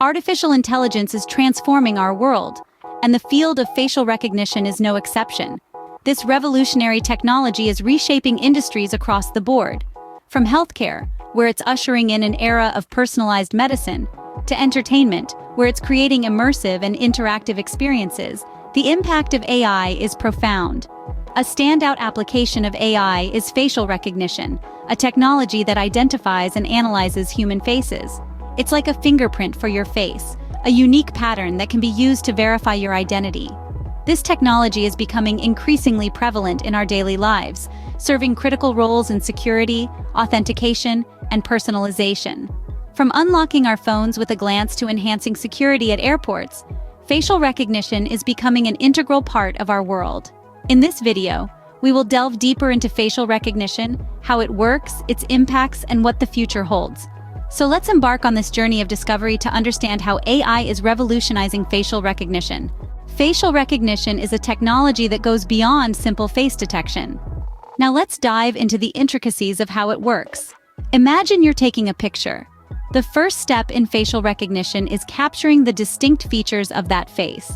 Artificial intelligence is transforming our world, and the field of facial recognition is no exception. This revolutionary technology is reshaping industries across the board. From healthcare, where it's ushering in an era of personalized medicine, to entertainment, where it's creating immersive and interactive experiences, the impact of AI is profound. A standout application of AI is facial recognition, a technology that identifies and analyzes human faces. It's like a fingerprint for your face, a unique pattern that can be used to verify your identity. This technology is becoming increasingly prevalent in our daily lives, serving critical roles in security, authentication, and personalization. From unlocking our phones with a glance to enhancing security at airports, facial recognition is becoming an integral part of our world. In this video, we will delve deeper into facial recognition, how it works, its impacts, and what the future holds. So let's embark on this journey of discovery to understand how AI is revolutionizing facial recognition. Facial recognition is a technology that goes beyond simple face detection. Now let's dive into the intricacies of how it works. Imagine you're taking a picture. The first step in facial recognition is capturing the distinct features of that face.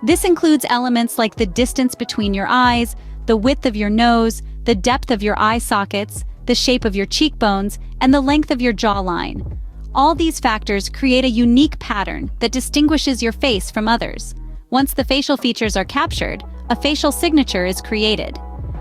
This includes elements like the distance between your eyes, the width of your nose, the depth of your eye sockets, the shape of your cheekbones, and the length of your jawline. All these factors create a unique pattern that distinguishes your face from others. Once the facial features are captured, a facial signature is created.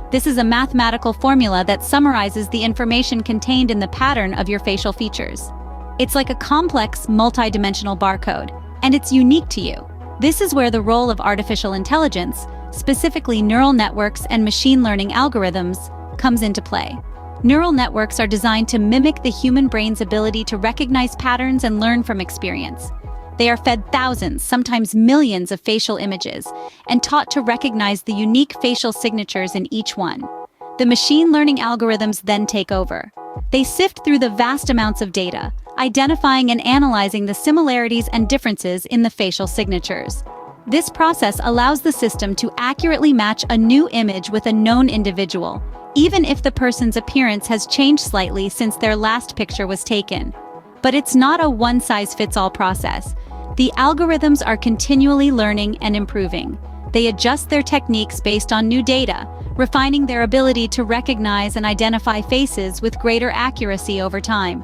This is a mathematical formula that summarizes the information contained in the pattern of your facial features. It's like a complex, multidimensional barcode, and it's unique to you. This is where the role of artificial intelligence, specifically neural networks and machine learning algorithms, comes into play. Neural networks are designed to mimic the human brain's ability to recognize patterns and learn from experience. They are fed thousands, sometimes millions of facial images, and taught to recognize the unique facial signatures in each one. The machine learning algorithms then take over. They sift through the vast amounts of data, identifying and analyzing the similarities and differences in the facial signatures. This process allows the system to accurately match a new image with a known individual, even if the person's appearance has changed slightly since their last picture was taken. But it's not a one-size-fits-all process. The algorithms are continually learning and improving. They adjust their techniques based on new data, refining their ability to recognize and identify faces with greater accuracy over time.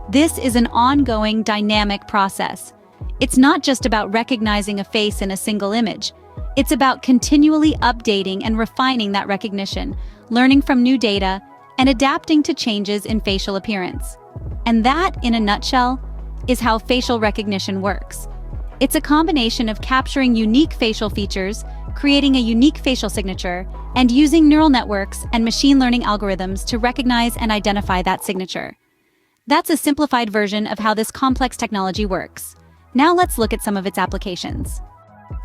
This is an ongoing, dynamic process. It's not just about recognizing a face in a single image. It's about continually updating and refining that recognition, learning from new data, and adapting to changes in facial appearance. And that, in a nutshell, is how facial recognition works. It's a combination of capturing unique facial features, creating a unique facial signature, and using neural networks and machine learning algorithms to recognize and identify that signature. That's a simplified version of how this complex technology works. Now let's look at some of its applications.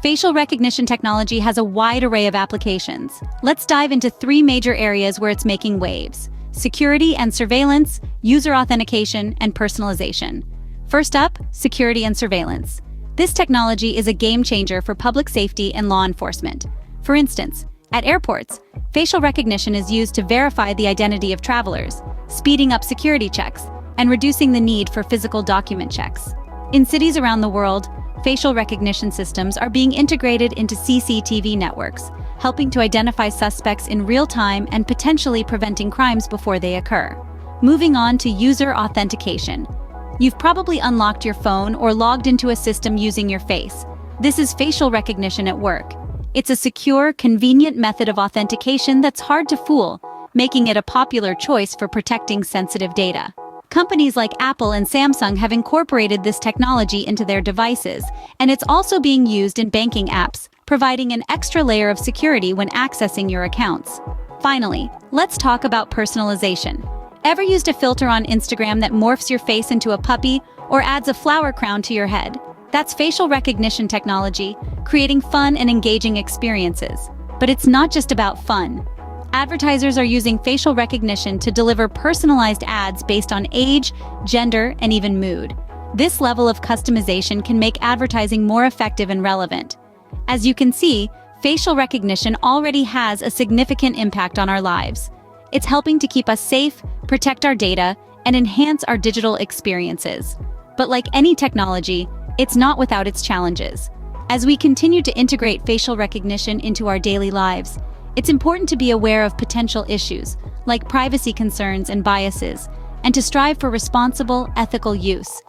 Facial recognition technology has a wide array of applications. Let's dive into three major areas where it's making waves: security and surveillance, user authentication, and personalization. First up, security and surveillance. This technology is a game changer for public safety and law enforcement. For instance, at airports, facial recognition is used to verify the identity of travelers, speeding up security checks, and reducing the need for physical document checks. In cities around the world, facial recognition systems are being integrated into CCTV networks, helping to identify suspects in real time and potentially preventing crimes before they occur. Moving on to user authentication. You've probably unlocked your phone or logged into a system using your face. This is facial recognition at work. It's a secure, convenient method of authentication that's hard to fool, making it a popular choice for protecting sensitive data. Companies like Apple and Samsung have incorporated this technology into their devices, and it's also being used in banking apps, providing an extra layer of security when accessing your accounts. Finally, let's talk about personalization. Ever used a filter on Instagram that morphs your face into a puppy or adds a flower crown to your head? That's facial recognition technology, creating fun and engaging experiences. But it's not just about fun. Advertisers are using facial recognition to deliver personalized ads based on age, gender, and even mood. This level of customization can make advertising more effective and relevant. As you can see, facial recognition already has a significant impact on our lives. It's helping to keep us safe, protect our data, and enhance our digital experiences. But like any technology, it's not without its challenges. As we continue to integrate facial recognition into our daily lives, it's important to be aware of potential issues, like privacy concerns and biases, and to strive for responsible, ethical use.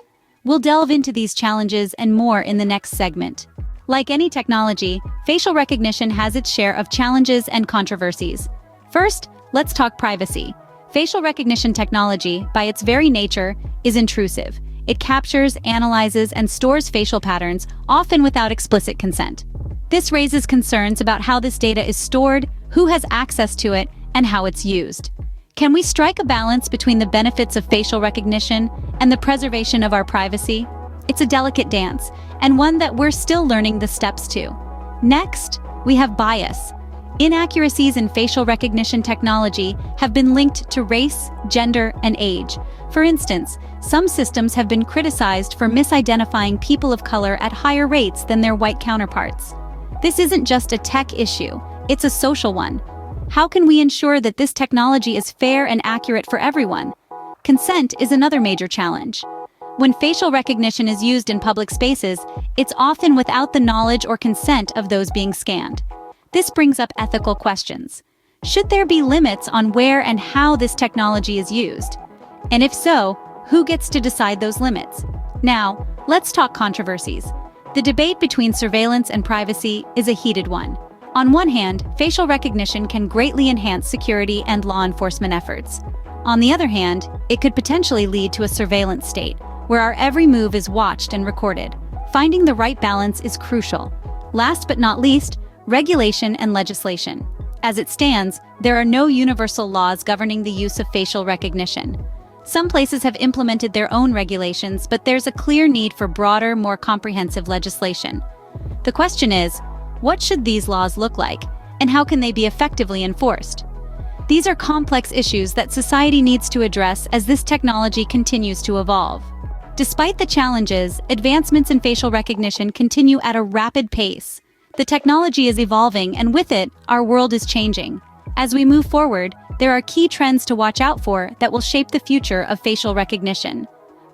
We'll delve into these challenges and more in the next segment. Like any technology, facial recognition has its share of challenges and controversies. First, let's talk privacy. Facial recognition technology, by its very nature, is intrusive. It captures, analyzes, and stores facial patterns, often without explicit consent. This raises concerns about how this data is stored, who has access to it, and how it's used. Can we strike a balance between the benefits of facial recognition and the preservation of our privacy? It's a delicate dance, and one that we're still learning the steps to. Next, we have bias. Inaccuracies in facial recognition technology have been linked to race, gender, and age. For instance, some systems have been criticized for misidentifying people of color at higher rates than their white counterparts. This isn't just a tech issue, it's a social one. How can we ensure that this technology is fair and accurate for everyone? Consent is another major challenge. When facial recognition is used in public spaces, it's often without the knowledge or consent of those being scanned. This brings up ethical questions. Should there be limits on where and how this technology is used? And if so, who gets to decide those limits? Now, let's talk controversies. The debate between surveillance and privacy is a heated one. On one hand, facial recognition can greatly enhance security and law enforcement efforts. On the other hand, it could potentially lead to a surveillance state, where our every move is watched and recorded. Finding the right balance is crucial. Last but not least, regulation and legislation. As it stands, there are no universal laws governing the use of facial recognition. Some places have implemented their own regulations, but there's a clear need for broader, more comprehensive legislation. The question is, what should these laws look like, and how can they be effectively enforced? These are complex issues that society needs to address as this technology continues to evolve. Despite the challenges, advancements in facial recognition continue at a rapid pace. The technology is evolving, and with it, our world is changing. As we move forward, there are key trends to watch out for that will shape the future of facial recognition.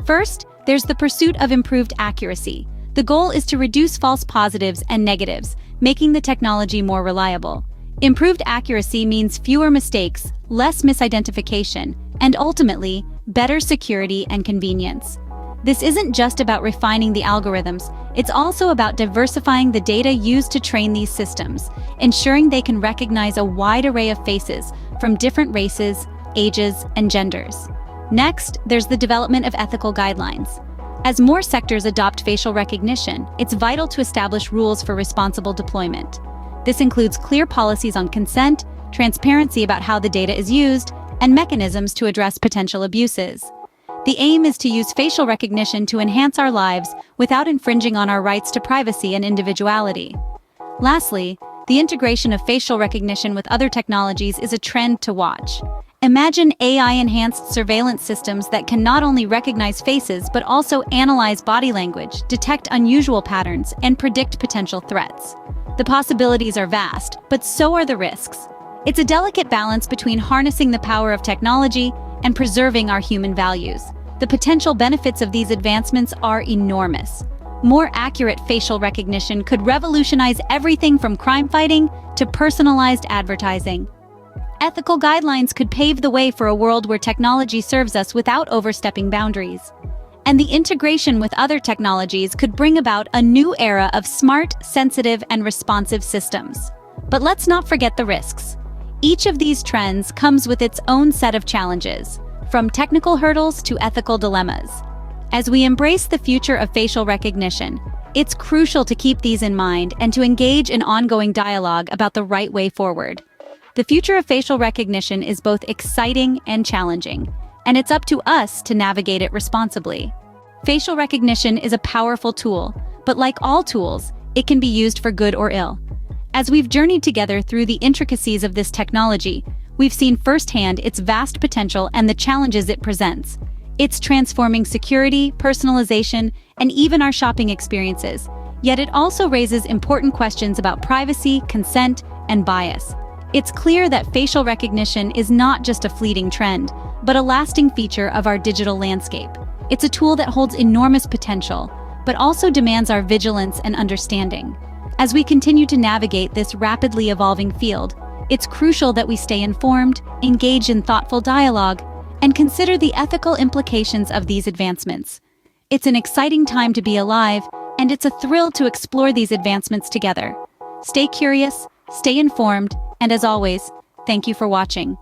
First, there's the pursuit of improved accuracy. The goal is to reduce false positives and negatives, making the technology more reliable. Improved accuracy means fewer mistakes, less misidentification, and ultimately, better security and convenience. This isn't just about refining the algorithms, it's also about diversifying the data used to train these systems, ensuring they can recognize a wide array of faces from different races, ages, and genders. Next, there's the development of ethical guidelines. As more sectors adopt facial recognition, it's vital to establish rules for responsible deployment. This includes clear policies on consent, transparency about how the data is used, and mechanisms to address potential abuses. The aim is to use facial recognition to enhance our lives without infringing on our rights to privacy and individuality. Lastly, the integration of facial recognition with other technologies is a trend to watch. Imagine AI-enhanced surveillance systems that can not only recognize faces but also analyze body language, detect unusual patterns, and predict potential threats. The possibilities are vast, but so are the risks. It's a delicate balance between harnessing the power of technology and preserving our human values. The potential benefits of these advancements are enormous. More accurate facial recognition could revolutionize everything from crime fighting to personalized advertising. Ethical guidelines could pave the way for a world where technology serves us without overstepping boundaries. And the integration with other technologies could bring about a new era of smart, sensitive, and responsive systems. But let's not forget the risks. Each of these trends comes with its own set of challenges, from technical hurdles to ethical dilemmas. As we embrace the future of facial recognition, it's crucial to keep these in mind and to engage in ongoing dialogue about the right way forward. The future of facial recognition is both exciting and challenging, and it's up to us to navigate it responsibly. Facial recognition is a powerful tool, but like all tools, it can be used for good or ill. As we've journeyed together through the intricacies of this technology, we've seen firsthand its vast potential and the challenges it presents. It's transforming security, personalization, and even our shopping experiences. Yet it also raises important questions about privacy, consent, and bias. It's clear that facial recognition is not just a fleeting trend, but a lasting feature of our digital landscape. It's a tool that holds enormous potential, but also demands our vigilance and understanding. As we continue to navigate this rapidly evolving field, it's crucial that we stay informed, engage in thoughtful dialogue, and consider the ethical implications of these advancements. It's an exciting time to be alive, and it's a thrill to explore these advancements together. Stay curious, stay informed, and as always, thank you for watching.